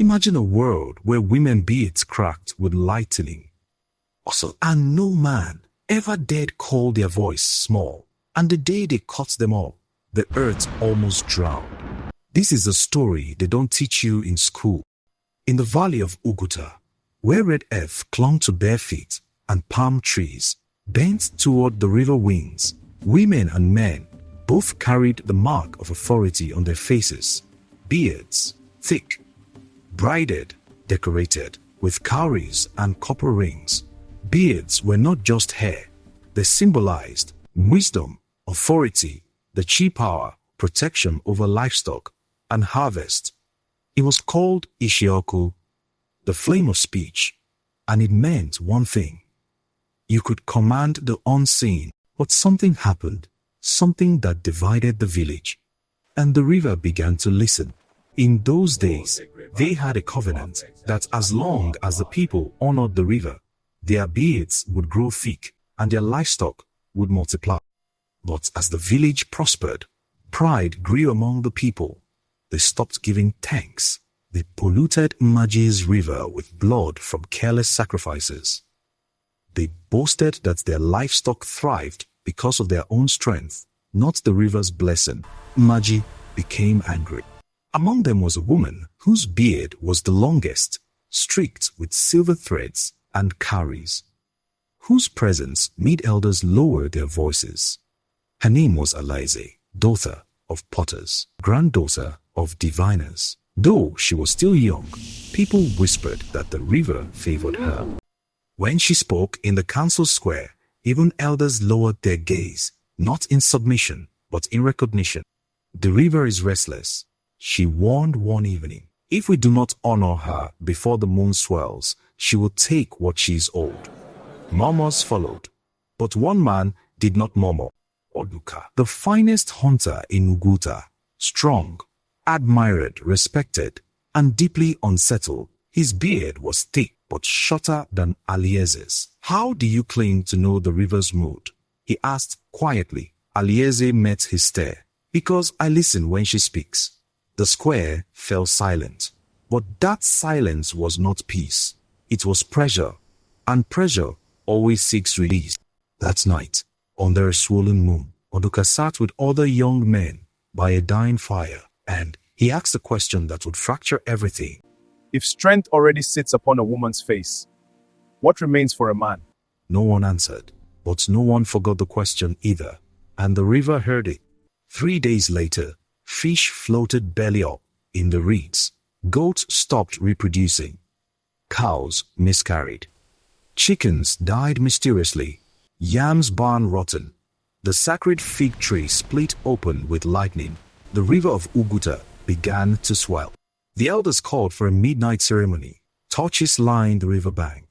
Imagine a world where women beards cracked with lightning. Also, and no man ever dared call their voice small. And the day they cut them off, the earth almost drowned. This is a story they don't teach you in school. In the valley of Ugwuta, where red earth clung to bare feet and palm trees bent toward the river winds, women and men both carried the mark of authority on their faces, beards, thick, braided, decorated with cowries and copper rings. Beards were not just hair, they symbolized wisdom, authority, the chi power, protection over livestock, and harvest. It was called Ishi-Ọkụ, the flame of speech, and it meant one thing. You could command the unseen, but something happened, something that divided the village, and the river began to listen. In those days, they had a covenant that as long as the people honored the river, their beards would grow thick and their livestock would multiply. But as the village prospered, pride grew among the people. They stopped giving thanks. They polluted Nmaji's river with blood from careless sacrifices. They boasted that their livestock thrived because of their own strength, not the river's blessing. Nmaji became angry. Among them was a woman whose beard was the longest, streaked with silver threads and cowries, whose presence made elders lower their voices. Her name was Alize, daughter of potters, granddaughter of diviners. Though she was still young, people whispered that the river favored her. When she spoke in the council square, even elders lowered their gaze, not in submission, but in recognition. The river is restless, she warned one evening. If we do not honor her before the moon swells, she will take what she is owed. Murmurs followed, but one man did not murmur. Oduka, the finest hunter in Ugwuta, strong, admired, respected, and deeply unsettled. His beard was thick but shorter than Alieze's. How do you claim to know the river's mood? He asked quietly. Alieze met his stare. Because I listen when she speaks. The square fell silent. But that silence was not peace. It was pressure. And pressure always seeks release. That night, under a swollen moon, Oduka sat with other young men by a dying fire, and he asked a question that would fracture everything. If strength already sits upon a woman's face, what remains for a man? No one answered, but no one forgot the question either, and the river heard it. 3 days later, fish floated belly up in the reeds. Goats stopped reproducing. Cows miscarried. Chickens died mysteriously. Yams barn rotten. The sacred fig tree split open with lightning. The river of Ugwuta began to swell. The elders called for a midnight ceremony. Torches lined the riverbank.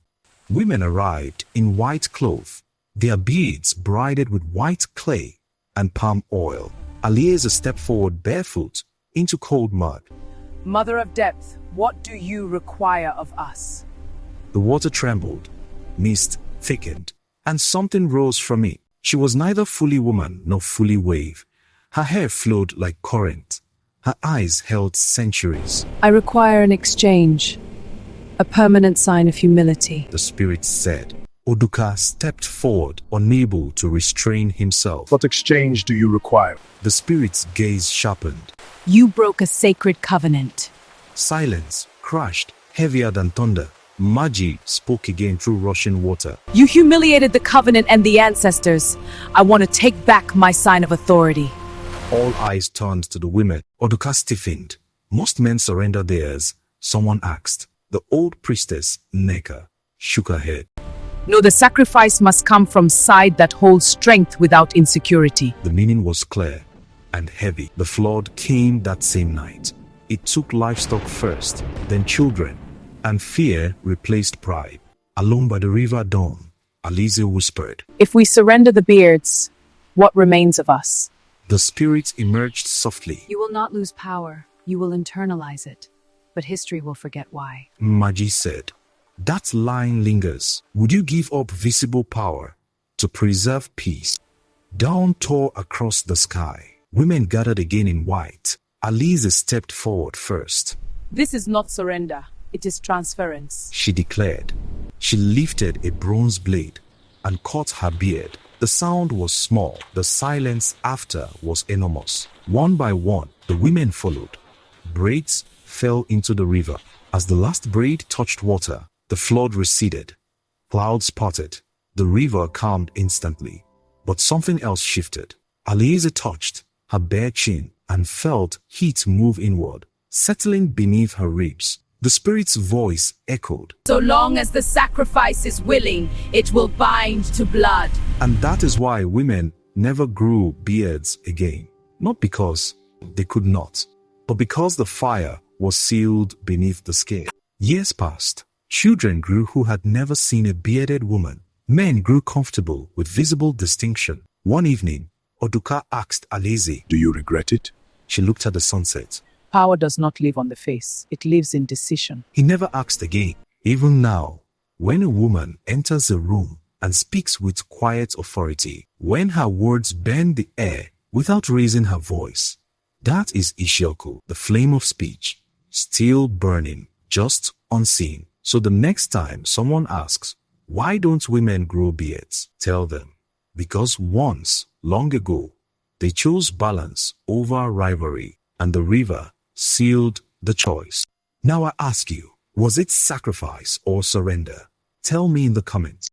Women arrived in white cloth, their beads braided with white clay and palm oil. Alieze stepped forward barefoot into cold mud. Mother of depth, what do you require of us? The water trembled, mist thickened, and something rose from it. She was neither fully woman nor fully wave. Her hair flowed like current. Her eyes held centuries. I require an exchange, a permanent sign of humility, the spirit said. Oduka stepped forward, unable to restrain himself. What exchange do you require? The spirit's gaze sharpened. You broke a sacred covenant. Silence crashed, heavier than thunder. Nmaji spoke again through rushing water. You humiliated the covenant and the ancestors. I want to take back my sign of authority. All eyes turned to the women. Oduka stiffened. Most men surrendered theirs. Someone asked. The old priestess, Neka, shook her head. No, the sacrifice must come from side that holds strength without insecurity. The meaning was clear and heavy. The flood came that same night. It took livestock first, then children, and fear replaced pride. Alone by the river dawn, Alize whispered. If we surrender the beards, what remains of us? The spirit emerged softly. You will not lose power. You will internalize it. But history will forget why. Nmaji said. That line lingers. Would you give up visible power to preserve peace? Dawn tore across the sky. Women gathered again in white. Alize stepped forward first. This is not surrender, it is transference. she declared. She lifted a bronze blade and cut her beard. The sound was small. The silence after was enormous. One by one, the women followed. Braids fell into the river. As the last braid touched water, the flood receded. Clouds parted. The river calmed instantly. But something else shifted. Alize touched her bare chin and felt heat move inward, settling beneath her ribs. The spirit's voice echoed. So long as the sacrifice is willing, it will bind to blood. And that is why women never grew beards again. Not because they could not, but because the fire was sealed beneath the skin. Years passed. Children grew who had never seen a bearded woman. Men grew comfortable with visible distinction. One evening, Oduka asked Alize, Do you regret it? She looked at the sunset. Power does not live on the face, it lives in decision. He never asked again. Even now, when a woman enters a room and speaks with quiet authority, when her words bend the air without raising her voice, that is Ishi-Ọkụ, the flame of speech, still burning, just unseen. So the next time someone asks, why don't women grow beards? Tell them, because once, long ago, they chose balance over rivalry, and the river sealed the choice. Now I ask you, was it sacrifice or surrender? Tell me in the comments.